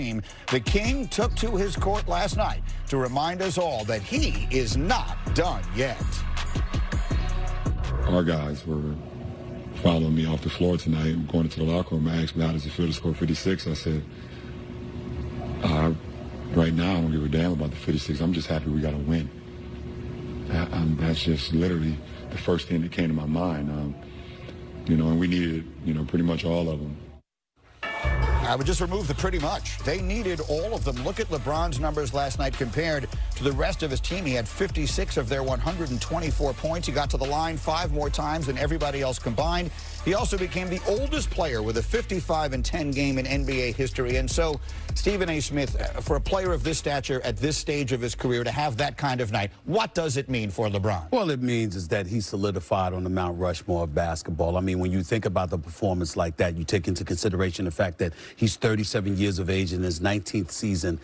The King took to his court last night to remind us all that he is not done yet. Our guys were following me off the floor tonight and going into the locker room. I asked me, how does it feel to score 56? I said, right now, I don't give a damn about the 56. I'm just happy we got a win. That's just literally the first thing that came to my mind. And we needed, pretty much all of them. I would just remove the pretty much. They needed all of them. Look at LeBron's numbers last night compared to the rest of his team. He had 56 of their 124 points. He got to the line 5 more times than everybody else combined. He also became the oldest player with a 55-10 game in NBA history. And so, Stephen A. Smith, for a player of this stature at this stage of his career to have that kind of night, what does it mean for LeBron? Well, it means is that he's solidified on the Mount Rushmore of basketball. I mean, when you think about the performance like that, you take into consideration the fact that he's 37 years of age in his 19th season,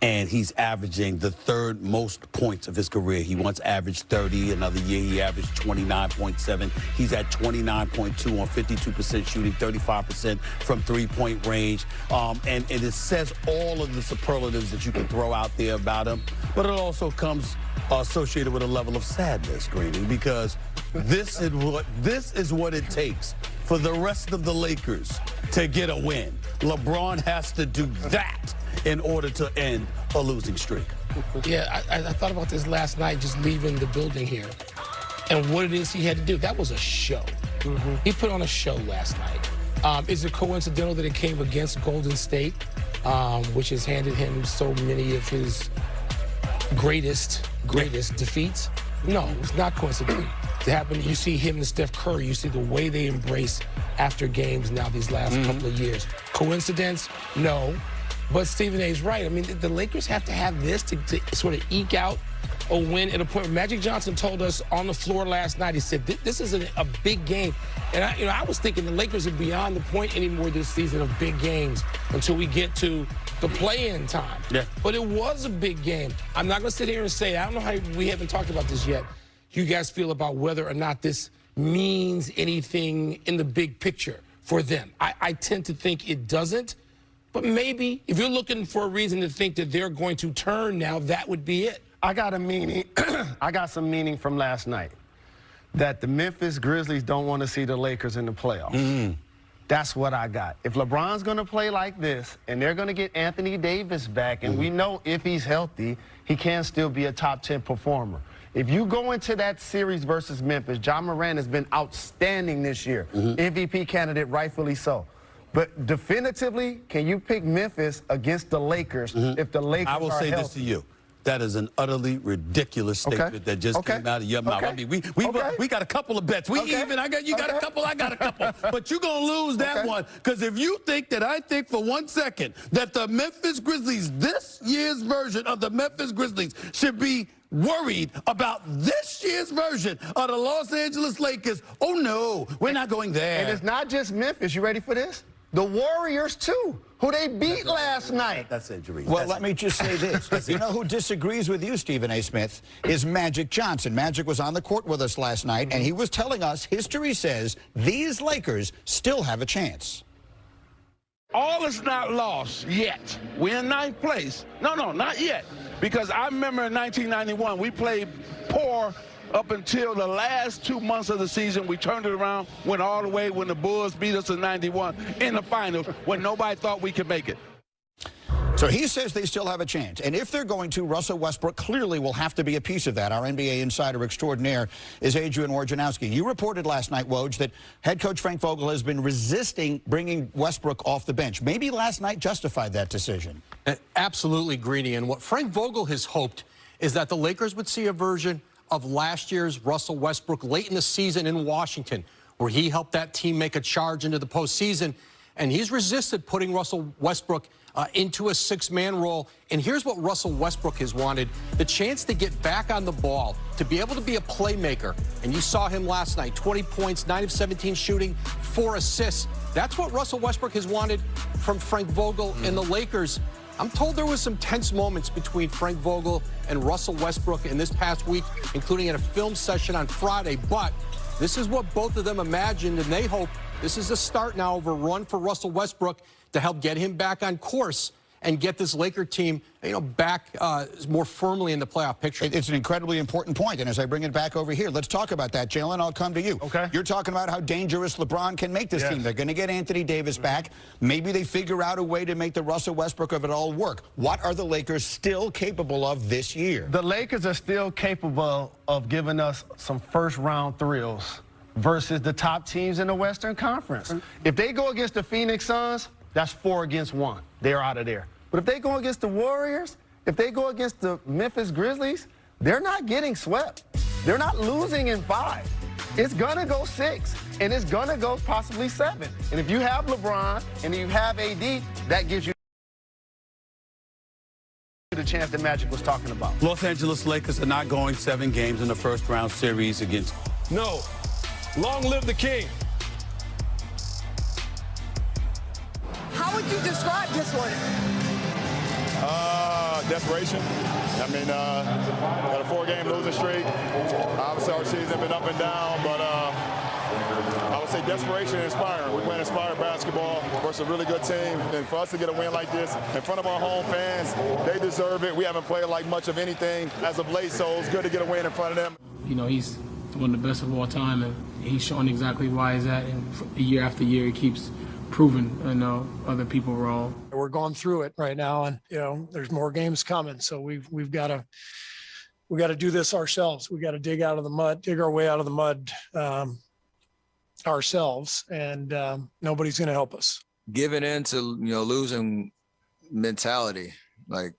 and he's averaging the 3rd most points of his career. He once averaged 30. Another year, he averaged 29.7. He's at 29.2 on 52% shooting, 35% from three-point range. And it says all of the superlatives that you can throw out there about him. But it also comes associated with a level of sadness, Greeny, because this is what it takes for the rest of the Lakers to get a win. LeBron has to do that in order to end a losing streak. Yeah, I thought about this last night, just leaving the building here, and what it is he had to do. That was a show. He put on a show last night. Is it coincidental that it came against Golden State, which has handed him so many of his greatest defeats? No, it's not coincidental. It happened. You see him and Steph Curry. You see the way they embrace after games now these last couple of years. Coincidence? No. But Stephen A's right. I mean, the Lakers have to have this to sort of eke out a win at a point. Magic Johnson told us on the floor last night, he said, this is a big game. And I was thinking the Lakers are beyond the point anymore this season of big games until we get to the play-in time. Yeah. But it was a big game. I'm not going to sit here and say, I don't know how we haven't talked about this yet. You guys feel about whether or not this means anything in the big picture for them. I tend to think it doesn't. But maybe if you're looking for a reason to think that they're going to turn now, that would be it. I got a meaning. I got some meaning from last night that the Memphis Grizzlies don't want to see the Lakers in the playoffs. That's what I got. If LeBron's going to play like this and they're going to get Anthony Davis back, and we know if he's healthy, he can still be a top 10 performer. If you go into that series versus Memphis, Ja Morant has been outstanding this year. MVP candidate, rightfully so. But definitively, can you pick Memphis against the Lakers if the Lakers are I will say healthy? this to you. That is an utterly ridiculous statement that just came out of your mouth. I mean, we got a couple of bets. You got a couple, I got a couple. But you're going to lose that one, because if you think that I think for 1 second that the Memphis Grizzlies, this year's version of the Memphis Grizzlies, should be worried about this year's version of the Los Angeles Lakers, oh no, we're not going there. And it's not just Memphis. You ready for this? The Warriors, too, who they beat last night. That's injury. Well, let me just say this. You know who disagrees with you, Stephen A. Smith, is Magic Johnson. Magic was on the court with us last night, and he was telling us history says these Lakers still have a chance. All is not lost yet. We're in 9th place. No, not yet. Because I remember in 1991, we played poor up until the last 2 months of the season. We turned it around, went all the way when the Bulls beat us in 91 in the finals when nobody thought we could make it. So he says they still have a chance. And if they're going to, Russell Westbrook clearly will have to be a piece of that. Our NBA insider extraordinaire is Adrian Wojnarowski. You reported last night, Woj, that head coach Frank Vogel has been resisting bringing Westbrook off the bench. Maybe last night justified that decision. Absolutely, Greeny. And what Frank Vogel has hoped is that the Lakers would see a version of last year's Russell Westbrook late in the season in Washington, where he helped that team make a charge into the postseason. And he's resisted putting Russell Westbrook into a 6-man role. And here's what Russell Westbrook has wanted: the chance to get back on the ball, to be able to be a playmaker. And you saw him last night, 20 points, 9 of 17 shooting, 4 assists. That's what Russell Westbrook has wanted from Frank Vogel and the Lakers. I'm told there was some tense moments between Frank Vogel and Russell Westbrook in this past week, including at a film session on Friday. But this is what both of them imagined, and they hope this is the start now of a run for Russell Westbrook to help get him back on course and get this Laker team, back more firmly in the playoff picture. It's an incredibly important point, and as I bring it back over here, let's talk about that. Jalen, I'll come to you. Okay. You're talking about how dangerous LeBron can make this team. They're going to get Anthony Davis back. Maybe they figure out a way to make the Russell Westbrook of it all work. What are the Lakers still capable of this year? The Lakers are still capable of giving us some first-round thrills versus the top teams in the Western Conference. If they go against the Phoenix Suns, that's 4 against 1. They're out of there. But if they go against the Warriors, if they go against the Memphis Grizzlies, they're not getting swept. They're not losing in 5. It's going to go 6, and it's going to go possibly 7. And if you have LeBron and you have AD, that gives you the chance that Magic was talking about. Los Angeles Lakers are not going 7 games in the first-round series against... No. Long live the king. How would you describe this one? Desperation. I mean, got a 4-game losing streak. Obviously, our season's been up and down, but I would say desperation and inspiring. We're playing inspired basketball versus a really good team, and for us to get a win like this in front of our home fans, they deserve it. We haven't played like much of anything as of late, so it's good to get a win in front of them. He's one of the best of all time, and he's showing exactly why he's at, and year after year he keeps proving other people wrong. We're going through it right now, and there's more games coming, so we've got to do this ourselves. We got to dig our way out of the mud ourselves, and nobody's going to help us. Giving in to losing mentality, like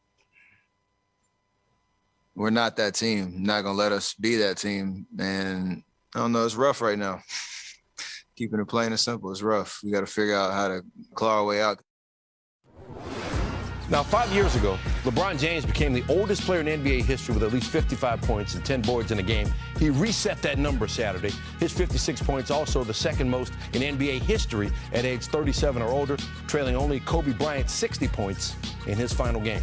we're not that team. Not gonna let us be that team, and I don't know. It's rough right now. Keeping it plain and simple, it's rough. We got to figure out how to claw our way out. Now, 5 years ago, LeBron James became the oldest player in NBA history with at least 55 points and 10 boards in a game. He reset that number Saturday. His 56 points, also the second most in NBA history at age 37 or older, trailing only Kobe Bryant's 60 points in his final game.